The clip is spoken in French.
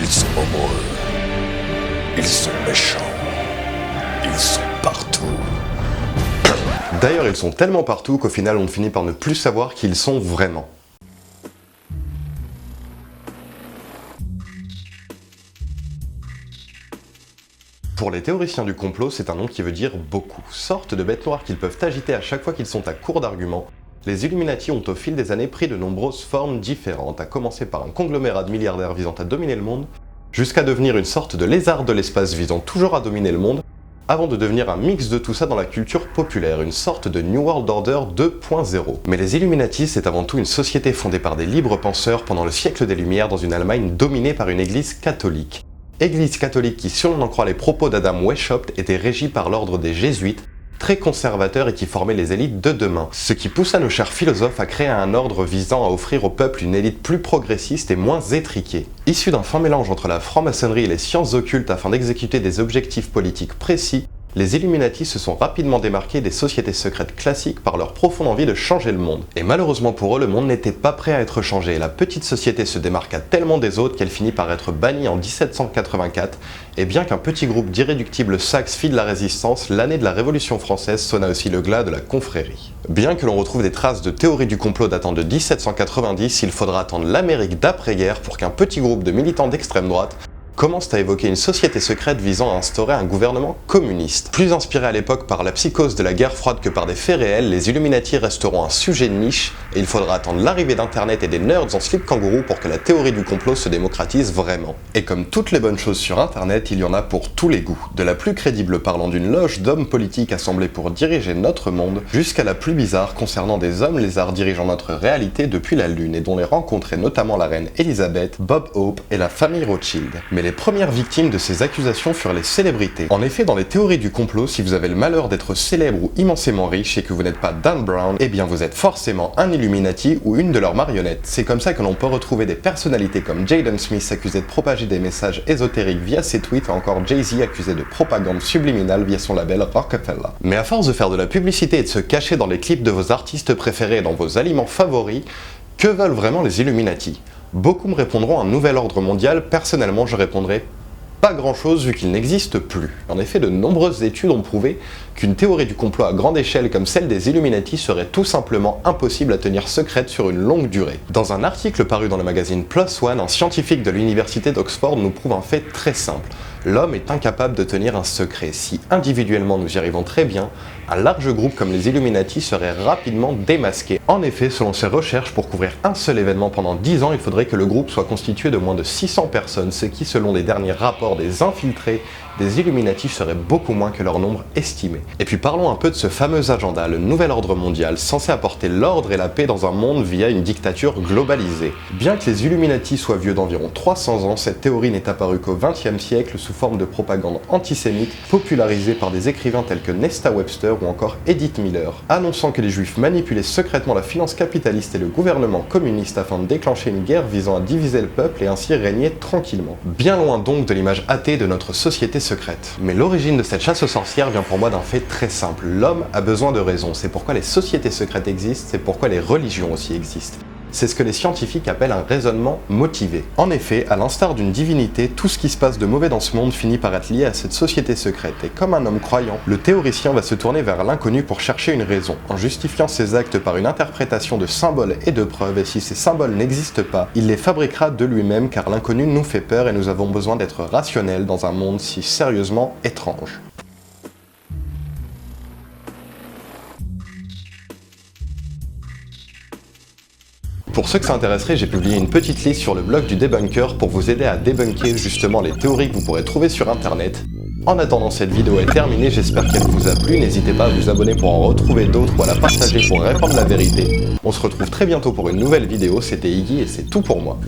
Ils sont nombreux. Ils sont méchants. Ils sont partout. D'ailleurs, ils sont tellement partout qu'au final, on finit par ne plus savoir qui ils sont vraiment. Pour les théoriciens du complot, c'est un nom qui veut dire beaucoup. Sorte de bêtes noires qu'ils peuvent agiter à chaque fois qu'ils sont à court d'arguments, les Illuminati ont au fil des années pris de nombreuses formes différentes, à commencer par un conglomérat de milliardaires visant à dominer le monde, jusqu'à devenir une sorte de lézard de l'espace visant toujours à dominer le monde, avant de devenir un mix de tout ça dans la culture populaire, une sorte de New World Order 2.0. Mais les Illuminati, c'est avant tout une société fondée par des libres penseurs pendant le siècle des Lumières dans une Allemagne dominée par une église catholique. Église catholique qui, si on en croit les propos d'Adam Weishaupt, était régie par l'ordre des Jésuites, très conservateur et qui formait les élites de demain. Ce qui poussa nos chers philosophes à créer un ordre visant à offrir au peuple une élite plus progressiste et moins étriquée. Issu d'un fin mélange entre la franc-maçonnerie et les sciences occultes afin d'exécuter des objectifs politiques précis, les Illuminati se sont rapidement démarqués des sociétés secrètes classiques par leur profonde envie de changer le monde. Et malheureusement pour eux, le monde n'était pas prêt à être changé, et la petite société se démarqua tellement des autres qu'elle finit par être bannie en 1784, et bien qu'un petit groupe d'irréductibles Saxe fit de la résistance, l'année de la Révolution française sonna aussi le glas de la confrérie. Bien que l'on retrouve des traces de théories du complot datant de 1790, il faudra attendre l'Amérique d'après-guerre pour qu'un petit groupe de militants d'extrême droite commencent à évoquer une société secrète visant à instaurer un gouvernement communiste. Plus inspirés à l'époque par la psychose de la guerre froide que par des faits réels, les Illuminati resteront un sujet de niche et il faudra attendre l'arrivée d'internet et des nerds en slip kangourou pour que la théorie du complot se démocratise vraiment. Et comme toutes les bonnes choses sur internet, il y en a pour tous les goûts. De la plus crédible parlant d'une loge d'hommes politiques assemblés pour diriger notre monde, jusqu'à la plus bizarre concernant des hommes lézards dirigeant notre réalité depuis la Lune et dont les rencontres est notamment la reine Elisabeth, Bob Hope et la famille Rothschild. Mais les premières victimes de ces accusations furent les célébrités. En effet, dans les théories du complot, si vous avez le malheur d'être célèbre ou immensément riche et que vous n'êtes pas Dan Brown, eh bien vous êtes forcément un Illuminati ou une de leurs marionnettes. C'est comme ça que l'on peut retrouver des personnalités comme Jaden Smith accusé de propager des messages ésotériques via ses tweets et encore Jay-Z accusé de propagande subliminale via son label Rockefeller. Mais à force de faire de la publicité et de se cacher dans les clips de vos artistes préférés et dans vos aliments favoris, que veulent vraiment les Illuminati ? Beaucoup me répondront un nouvel ordre mondial, personnellement je répondrai pas grand chose vu qu'il n'existe plus. En effet, de nombreuses études ont prouvé qu'une théorie du complot à grande échelle comme celle des Illuminati serait tout simplement impossible à tenir secrète sur une longue durée. Dans un article paru dans le magazine PLOS ONE, un scientifique de l'université d'Oxford nous prouve un fait très simple. L'homme est incapable de tenir un secret. Si individuellement nous y arrivons très bien, un large groupe comme les Illuminati serait rapidement démasqué. En effet, selon ses recherches, pour couvrir un seul événement pendant 10 ans, il faudrait que le groupe soit constitué de moins de 600 personnes, ce qui, selon les derniers rapports des infiltrés des Illuminati, serait beaucoup moins que leur nombre estimé. Et puis parlons un peu de ce fameux agenda, le nouvel ordre mondial, censé apporter l'ordre et la paix dans un monde via une dictature globalisée. Bien que les Illuminati soient vieux d'environ 300 ans, cette théorie n'est apparue qu'au XXe siècle sous forme de propagande antisémite, popularisée par des écrivains tels que Nesta Webster ou encore Edith Miller, annonçant que les Juifs manipulaient secrètement la finance capitaliste et le gouvernement communiste afin de déclencher une guerre visant à diviser le peuple et ainsi régner tranquillement. Bien loin donc de l'image athée de notre société secrète. Mais l'origine de cette chasse aux sorcières vient pour moi d'un fait très simple. L'homme a besoin de raison, c'est pourquoi les sociétés secrètes existent, c'est pourquoi les religions aussi existent. C'est ce que les scientifiques appellent un raisonnement motivé. En effet, à l'instar d'une divinité, tout ce qui se passe de mauvais dans ce monde finit par être lié à cette société secrète. Et comme un homme croyant, le théoricien va se tourner vers l'inconnu pour chercher une raison, en justifiant ses actes par une interprétation de symboles et de preuves, et si ces symboles n'existent pas, il les fabriquera de lui-même car l'inconnu nous fait peur et nous avons besoin d'être rationnels dans un monde si sérieusement étrange. Pour ceux que ça intéresserait, j'ai publié une petite liste sur le blog du Debunker pour vous aider à débunker justement les théories que vous pourrez trouver sur internet. En attendant, cette vidéo est terminée, j'espère qu'elle vous a plu, n'hésitez pas à vous abonner pour en retrouver d'autres ou à la partager pour répandre la vérité. On se retrouve très bientôt pour une nouvelle vidéo, c'était Iggy et c'est tout pour moi.